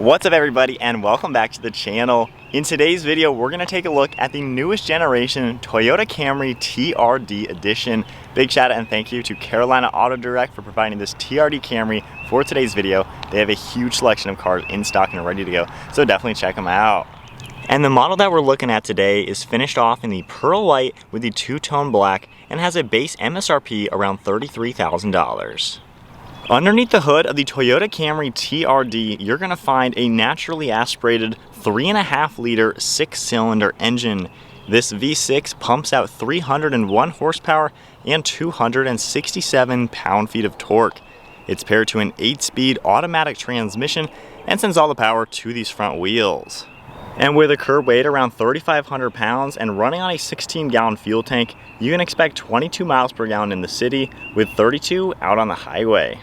What's up everybody, and welcome back to the channel. In today's video, we're gonna take a look at the newest generation Toyota Camry TRD Edition. Big shout out and thank you to Carolina Auto Direct for providing this TRD Camry for today's video. They have a huge selection of cars in stock and ready to go, so definitely check them out. And the model that we're looking at today is finished off in the pearl white with the two-tone black and has a base MSRP around $33,000. Underneath the hood of the Toyota Camry TRD, you're going to find a naturally aspirated 3.5 liter 6-cylinder engine. This V6 pumps out 301 horsepower and 267 pound-feet of torque. It's paired to an 8-speed automatic transmission and sends all the power to these front wheels. And with a curb weight around 3,500 pounds and running on a 16-gallon fuel tank, you can expect 22 miles per gallon in the city with 32 out on the highway.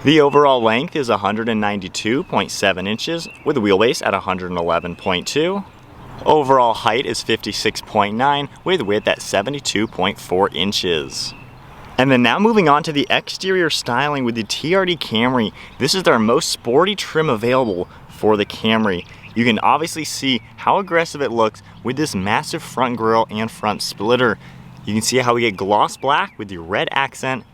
The overall length is 192.7 inches with a wheelbase at 111.2. Overall height is 56.9 with width at 72.4 inches. And then now moving on to the exterior styling with the TRD Camry. This is their most sporty trim available for the Camry. You can obviously see how aggressive it looks with this massive front grille and front splitter. You can see how we get gloss black with the red accent,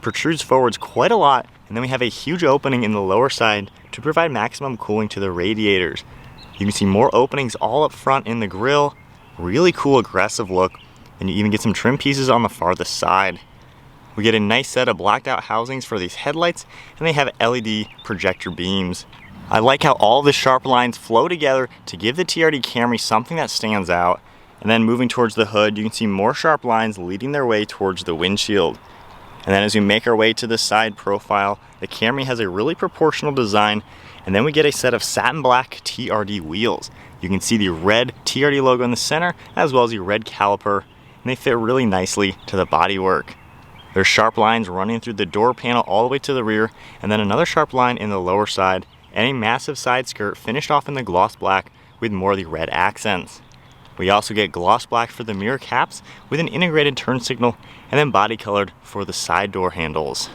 protrudes forwards quite a lot, and then we have a huge opening in the lower side to provide maximum cooling to the radiators. You can see more openings all up front in the grille. Really cool aggressive look, and you even get some trim pieces on the farthest side. We get a nice set of blacked out housings for these headlights, and they have LED projector beams. I like how all the sharp lines flow together to give the TRD Camry something that stands out. And then moving towards the hood, you can see more sharp lines leading their way towards the windshield. And then as we make our way to the side profile, the Camry has a really proportional design, and then we get a set of satin black TRD wheels. You can see the red TRD logo in the center, as well as the red caliper, and they fit really nicely to the bodywork. There's sharp lines running through the door panel all the way to the rear, and then another sharp line in the lower side, and a massive side skirt finished off in the gloss black with more of the red accents. We also get gloss black for the mirror caps with an integrated turn signal, and then body colored for the side door handles.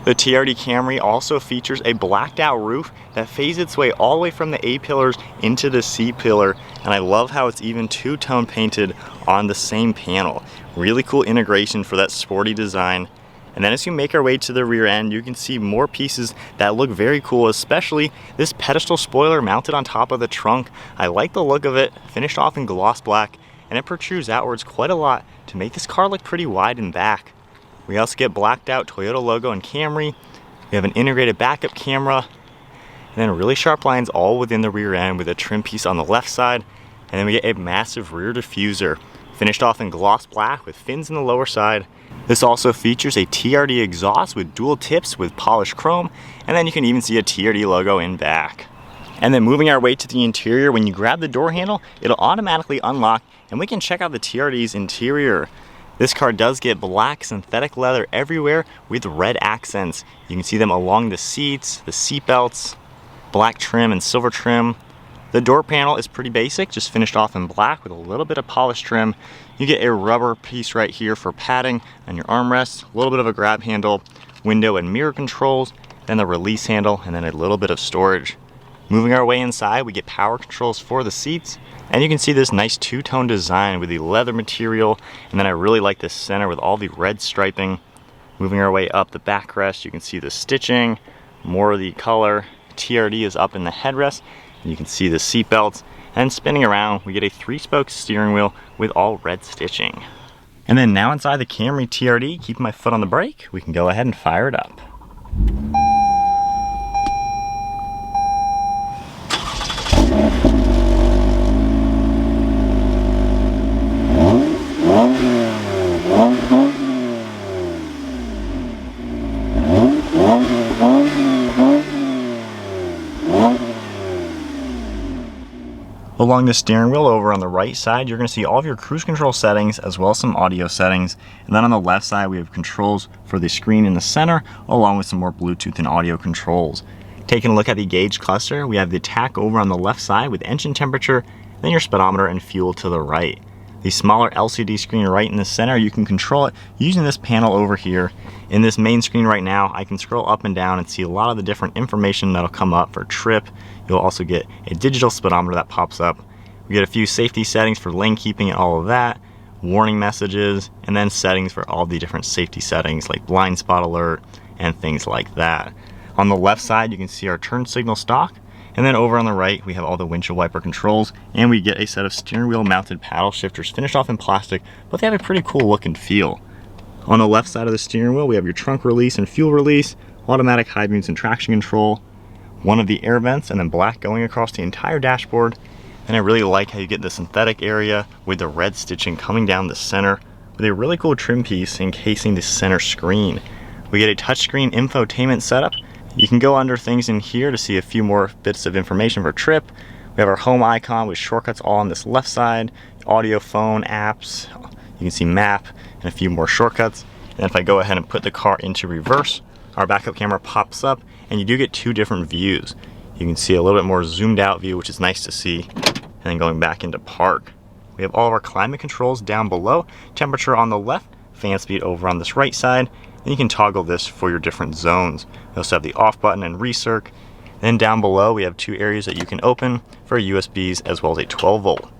The TRD Camry also features a blacked out roof that fades its way all the way from the A-pillars into the C-pillar, and I love how it's even two-tone painted on the same panel. Really cool integration for that sporty design. And then as you make our way to the rear end, you can see more pieces that look very cool, especially this pedestal spoiler mounted on top of the trunk. I like the look of it, finished off in gloss black, and it protrudes outwards quite a lot to make this car look pretty wide in back. We also get blacked out Toyota logo and Camry. We have an integrated backup camera, and then really sharp lines all within the rear end with a trim piece on the left side. And then we get a massive rear diffuser, finished off in gloss black with fins in the lower side. This also features a TRD exhaust with dual tips with polished chrome, and then you can even see a TRD logo in back. And then moving our way to the interior, when you grab the door handle, it'll automatically unlock, and we can check out the TRD's interior. This car does get black synthetic leather everywhere with red accents. You can see them along the seats, the seat belts, black trim and silver trim. The door panel is pretty basic, just finished off in black with a little bit of polished trim. You get a rubber piece right here for padding on your armrest, a little bit of a grab handle, window and mirror controls, then the release handle, and then a little bit of storage. Moving our way inside, we get power controls for the seats, and you can see this nice two-tone design with the leather material, and then I really like this center with all the red striping. Moving our way up the backrest, you can see the stitching, more of the color. TRD is up in the headrest, and you can see the seat belts. And spinning around, we get a 3-spoke steering wheel with all red stitching. And then now inside the Camry TRD, keeping my foot on the brake, we can go ahead and fire it up. Along the steering wheel over on the right side, you're going to see all of your cruise control settings as well as some audio settings. And then on the left side, we have controls for the screen in the center, along with some more Bluetooth and audio controls. Taking a look at the gauge cluster, we have the tach over on the left side with engine temperature, then your speedometer and fuel to the right. the smaller LCD screen right in the center. You can control it using this panel over here. In this main screen right now, I can scroll up and down and see a lot of the different information that'll come up for trip. You'll also get a digital speedometer that pops up. We get a few safety settings for lane keeping and all of that, warning messages, and then settings for all the different safety settings like blind spot alert and things like that. On the left side, you can see our turn signal stock. And then over on the right, we have all the windshield wiper controls, and we get a set of steering wheel mounted paddle shifters finished off in plastic, but they have a pretty cool look and feel. On the left side of the steering wheel, we have your trunk release and fuel release, automatic high beams and traction control, one of the air vents, and then black going across the entire dashboard. And I really like how you get the synthetic area with the red stitching coming down the center with a really cool trim piece encasing the center screen. We get a touchscreen infotainment setup. You can go under things in here to see a few more bits of information for trip. We have our home icon with shortcuts all on this left side, audio, phone, apps. You can see map and a few more shortcuts. And if I go ahead and put the car into reverse, our backup camera pops up and you do get two different views. You can see a little bit more zoomed out view, which is nice to see. And then going back into park. We have all of our climate controls down below, temperature on the left, fan speed over on this right side. And you can toggle this for your different zones. We also have the off button and recirc. Then down below we have two areas that you can open for USBs as well as a 12 volt.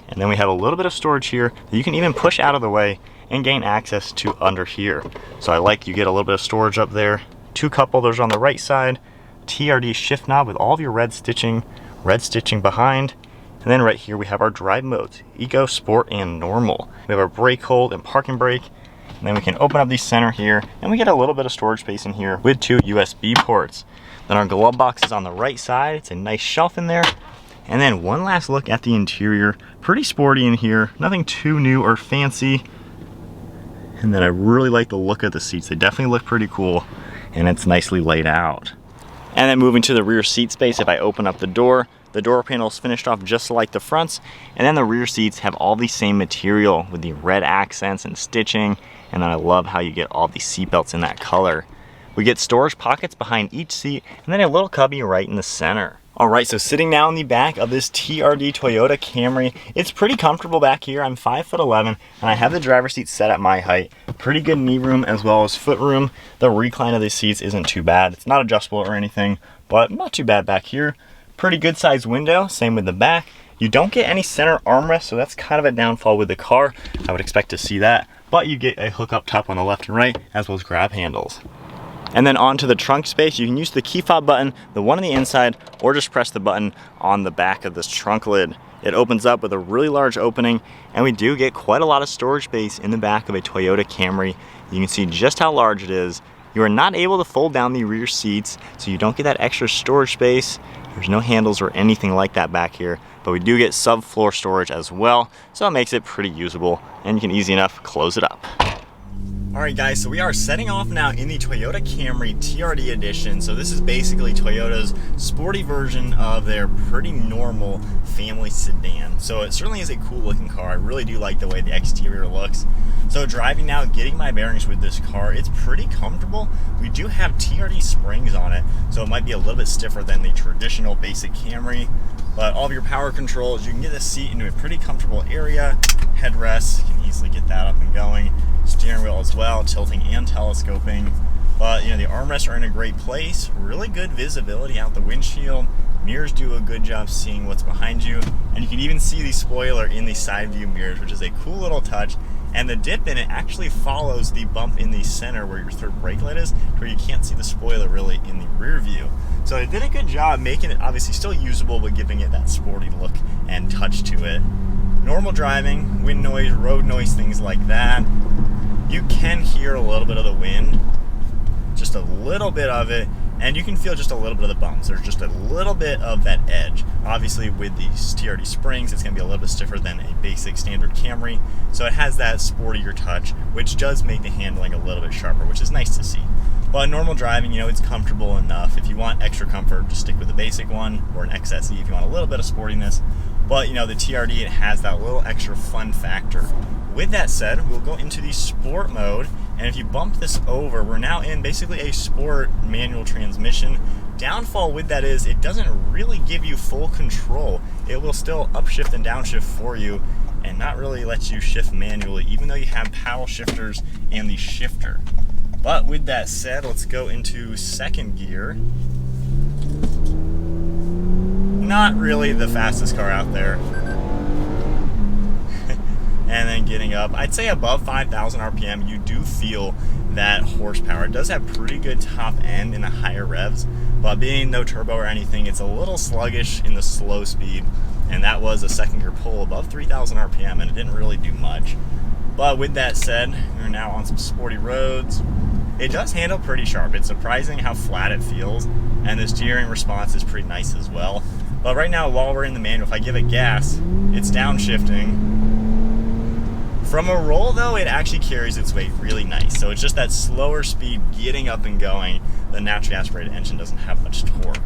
And then we have a little bit of storage here that you can even push out of the way and gain access to under here. So I like you get a little bit of storage up there. Two cup holders on the right side, TRD shift knob with all of your red stitching behind. And then right here we have our drive modes, Eco, Sport, and Normal. We have our brake hold and parking brake. And then we can open up the center here, and we get a little bit of storage space in here with two USB ports. Then our glove box is on the right side. It's a nice shelf in there. And then one last look at the interior. Pretty sporty in here, nothing too new or fancy. And then I really like the look of the seats. They definitely look pretty cool, and it's nicely laid out. And then moving to the rear seat space, if I open up the door panel is finished off just like the fronts, and then the rear seats have all the same material with the red accents and stitching, and then I love how you get all the seat belts in that color. We get storage pockets behind each seat, and then a little cubby right in the center. Alright, so sitting now in the back of this TRD Toyota Camry, it's pretty comfortable back here. I'm 5'11", and I have the driver's seat set at my height. Pretty good knee room as well as foot room. The recline of these seats isn't too bad. It's not adjustable or anything, but not too bad back here. Pretty good sized window, same with the back. You don't get any center armrest, so that's kind of a downfall with the car. I would expect to see that, but you get a hook up top on the left and right, as well as grab handles. And then onto the trunk space, you can use the key fob button, the one on the inside, or just press the button on the back of this trunk lid. It opens up with a really large opening, and we do get quite a lot of storage space in the back of a Toyota Camry. You can see just how large it is. You are not able to fold down the rear seats, so you don't get that extra storage space. There's no handles or anything like that back here, but we do get subfloor storage as well, so it makes it pretty usable, and you can easy enough close it up. Alright guys, so we are setting off now in the Toyota Camry TRD Edition. So this is basically Toyota's sporty version of their pretty normal family sedan. So it certainly is a cool looking car. I really do like the way the exterior looks. So driving now, getting my bearings with this car, it's pretty comfortable. We do have TRD springs on it, so it might be a little bit stiffer than the traditional basic Camry. But all of your power controls, you can get this seat into a pretty comfortable area. Headrest, you can easily get that up and going. Steering wheel as well, tilting and telescoping. But you know, the armrests are in a great place. Really good visibility out the windshield. Mirrors do a good job seeing what's behind you. And you can even see the spoiler in the side view mirrors, which is a cool little touch. And the dip in it actually follows the bump in the center where your third brake light is, where you can't see the spoiler really in the rear view. So they did a good job making it obviously still usable, but giving it that sporty look and touch to it. Normal driving, wind noise, road noise, things like that. You can hear a little bit of the wind, just a little bit of it, and you can feel just a little bit of the bumps. There's just a little bit of that edge. Obviously with these TRD springs, it's gonna be a little bit stiffer than a basic standard Camry, so it has that sportier touch, which does make the handling a little bit sharper, which is nice to see. But normal driving, you know, it's comfortable enough. If you want extra comfort, just stick with the basic one, or an XSE if you want a little bit of sportiness. But you know, the TRD, it has that little extra fun factor. With that said, we'll go into the sport mode, and if you bump this over, we're now in basically a sport manual transmission. Downfall with that is it doesn't really give you full control. It will still upshift and downshift for you and not really let you shift manually, even though you have paddle shifters and the shifter. But with that said, let's go into second gear. Not really the fastest car out there. And then getting up, I'd say above 5,000 RPM, you do feel that horsepower. It does have pretty good top end in the higher revs, but being no turbo or anything, it's a little sluggish in the slow speed. And that was a second gear pull above 3,000 RPM, and it didn't really do much. But with that said, we're now on some sporty roads. It does handle pretty sharp. It's surprising how flat it feels, and the steering response is pretty nice as well. But right now, while we're in the manual, if I give it gas, it's downshifting. From a roll though, it actually carries its weight really nice. So it's just that slower speed getting up and going. The naturally aspirated engine doesn't have much torque.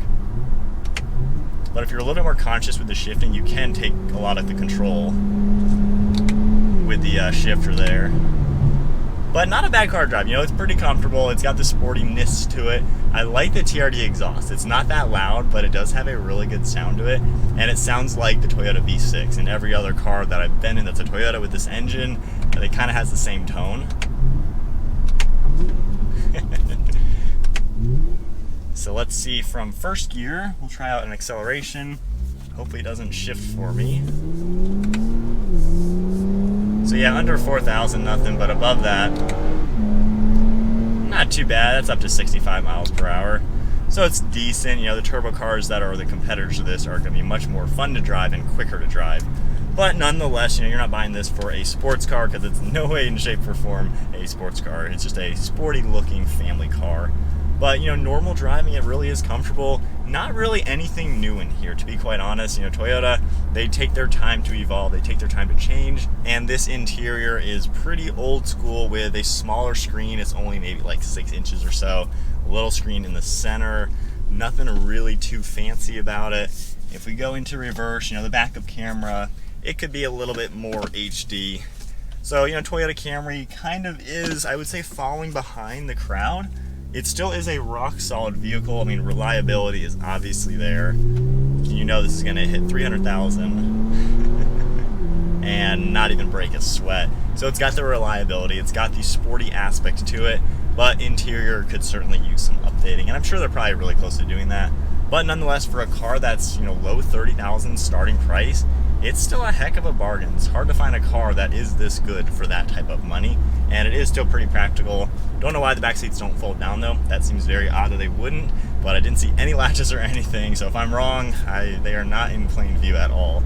But if you're a little bit more conscious with the shifting, you can take a lot of the control with the shifter there. But not a bad car to drive, you know, it's pretty comfortable. It's got the sportiness to it. I like the TRD exhaust. It's not that loud, but it does have a really good sound to it. And it sounds like the Toyota V6. And every other car that I've been in that's a Toyota with this engine, it kind of has the same tone. So let's see from first gear. We'll try out an acceleration. Hopefully it doesn't shift for me. So yeah, under 4,000, nothing, but above that, not too bad. That's up to 65 miles per hour. So it's decent. You know, the turbo cars that are the competitors of this are going to be much more fun to drive and quicker to drive. But nonetheless, you know, you're not buying this for a sports car, because it's no way in shape or form a sports car. It's just a sporty looking family car. But, you know, normal driving, it really is comfortable. Not really anything new in here, to be quite honest. You know, Toyota, they take their time to evolve, they take their time to change, and this interior is pretty old school with a smaller screen. It's only maybe like 6 inches or so. A little screen in the center. Nothing really too fancy about it. If we go into reverse, you know, the backup camera, it could be a little bit more HD. So, you know, Toyota Camry kind of is, I would say, falling behind the crowd. It still is a rock solid vehicle. I mean, reliability is obviously there. You know this is going to hit 300,000 and not even break a sweat. So it's got the reliability, it's got the sporty aspect to it, but interior could certainly use some updating, and I'm sure they're probably really close to doing that. But nonetheless, for a car that's, you know, low 30,000 starting price, it's still a heck of a bargain. It's hard to find a car that is this good for that type of money, and it is still pretty practical. Don't know why the back seats don't fold down though. That seems very odd that they wouldn't, but I didn't see any latches or anything, so if I'm wrong, they are not in plain view at all.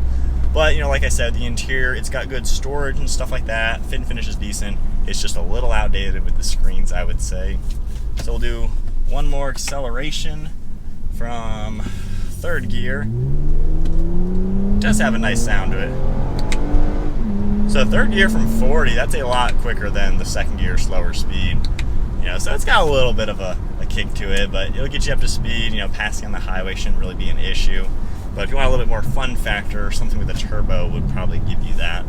But, you know, like I said, the interior, it's got good storage and stuff like that. Fit and finish is decent. It's just a little outdated with the screens, I would say. So we'll do one more acceleration from third gear. Does have a nice sound to it. So third gear from 40, that's a lot quicker than the second gear slower speed. You know, so it's got a little bit of a kick to it, but it'll get you up to speed. You know, passing on the highway shouldn't really be an issue. But if you want a little bit more fun factor, something with a turbo would probably give you that.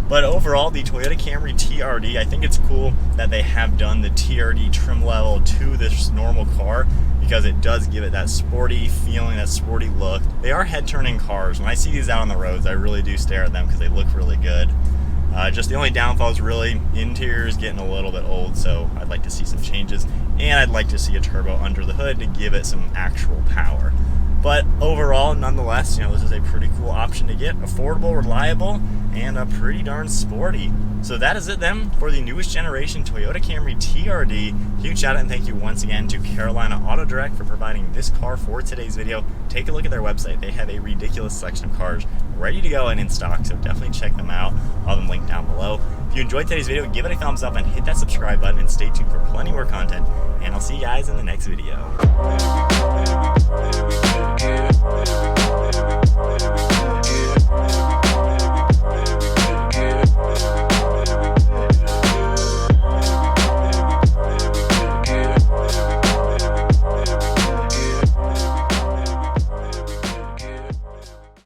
But overall, the Toyota Camry TRD, I think it's cool that they have done the TRD trim level to this normal car, because it does give it that sporty feeling, that sporty look. They are head-turning cars. When I see these out on the roads, I really do stare at them because they look really good. Just the only downfall is really interior is getting a little bit old, so I'd like to see some changes, and I'd like to see a turbo under the hood to give it some actual power. But overall, nonetheless, you know, this is a pretty cool option to get. Affordable, reliable, and pretty darn sporty. So that is it then for the newest generation Toyota Camry TRD. Huge shout out and thank you once again to Carolina Auto Direct for providing this car for today's video. Take a look at their website. They have a ridiculous selection of cars ready to go and in stock, so definitely check them out. I'll have them linked down below. If you enjoyed today's video, give it a thumbs up and hit that subscribe button, and stay tuned for plenty more content. And I'll see you guys in the next video.